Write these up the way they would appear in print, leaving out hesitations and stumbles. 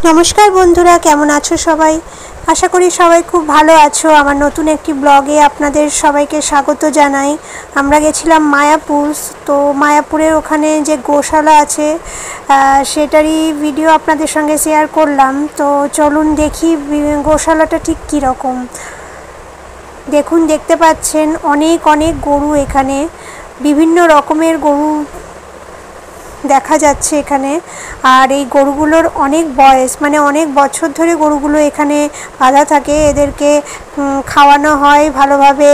नमस्कार बंधुरा केमन आछो सबाई आशा करी सबाई खूब भालो आछो। आमार नतून एकटी ब्लगे आपनादेर सबाइके स्वागत जानाई। आमरा गेछिलाम मायापुर। तो मायापुरेर ओखाने जे गोशाला आछे सेटारई भिडियो आपनादेर संगे शेयर करलाम। तो चलुन देखी गोशालाटा ठीक कि रकम। देखुन देखते पाच्छेन अनेक अनेक गरु एखाने विभिन्न रकमेर गरु দেখা যাচ্ছে এখানে। আর এই গরুগুলোর অনেক বয়স মানে অনেক বছর ধরে গরুগুলো এখানে বাঁধা থাকে। এদেরকে খাওয়ানো হয়, ভালোভাবে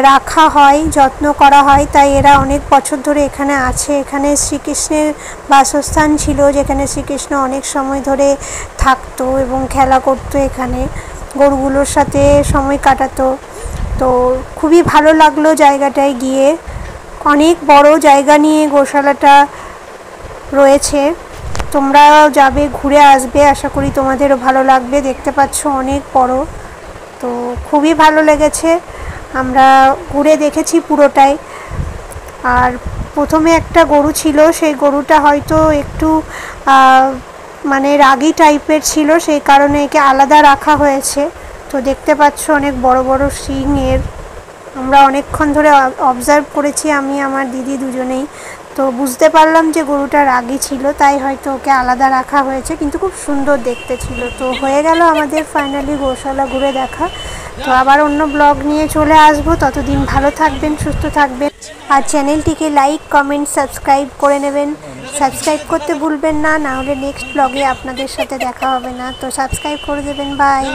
রাখা হয়, যত্ন করা হয়, তাই এরা অনেক বছর ধরে এখানে আছে। এখানে শ্রীকৃষ্ণের বাসস্থান ছিল, যেখানে শ্রীকৃষ্ণ অনেক সময় ধরে থাকতো এবং খেলা করতো, এখানে গরুগুলোর সাথে সময় কাটাতো। তো খুবই ভালো লাগলো জায়গাটায় গিয়ে। অনেক বড় জায়গা নিয়ে গোশালাটা রয়েছে। তোমরাও যাবে, ঘুরে আসবে, আশা করি তোমাদেরও ভালো লাগবে। দেখতে পাচ্ছ অনেক বড়। তো খুবই ভালো লেগেছে, আমরা ঘুরে দেখেছি পুরোটাই। আর প্রথমে একটা গরু ছিল, সেই গরুটা হয়তো একটু মানে রাগী টাইপের ছিল, সেই কারণে একে আলাদা রাখা হয়েছে। তো দেখতে পাচ্ছ অনেক বড় বড় শিং এর। আমরা অনেকক্ষণ ধরে অবজার্ভ করেছি, আমি আমার দিদি দুজনেই। তো বুঝতে পারলাম যে গরুটা রাগী ছিল, তাই হয়তো ওকে আলাদা রাখা হয়েছে, কিন্তু খুব সুন্দর দেখতে ছিল। তো হয়ে গেল আমাদের ফাইনালি গোশালা ঘুরে দেখা। তো আবার অন্য ব্লগ নিয়ে চলে আসবো। ততদিন ভালো থাকবেন, সুস্থ থাকবেন। আর চ্যানেলটিকে লাইক, কমেন্ট, সাবস্ক্রাইব করে নেবেন। সাবস্ক্রাইব করতে ভুলবেন না, না হলে নেক্সট ব্লগে আপনাদের সাথে দেখা হবে না। তো সাবস্ক্রাইব করে দেবেন। বাই।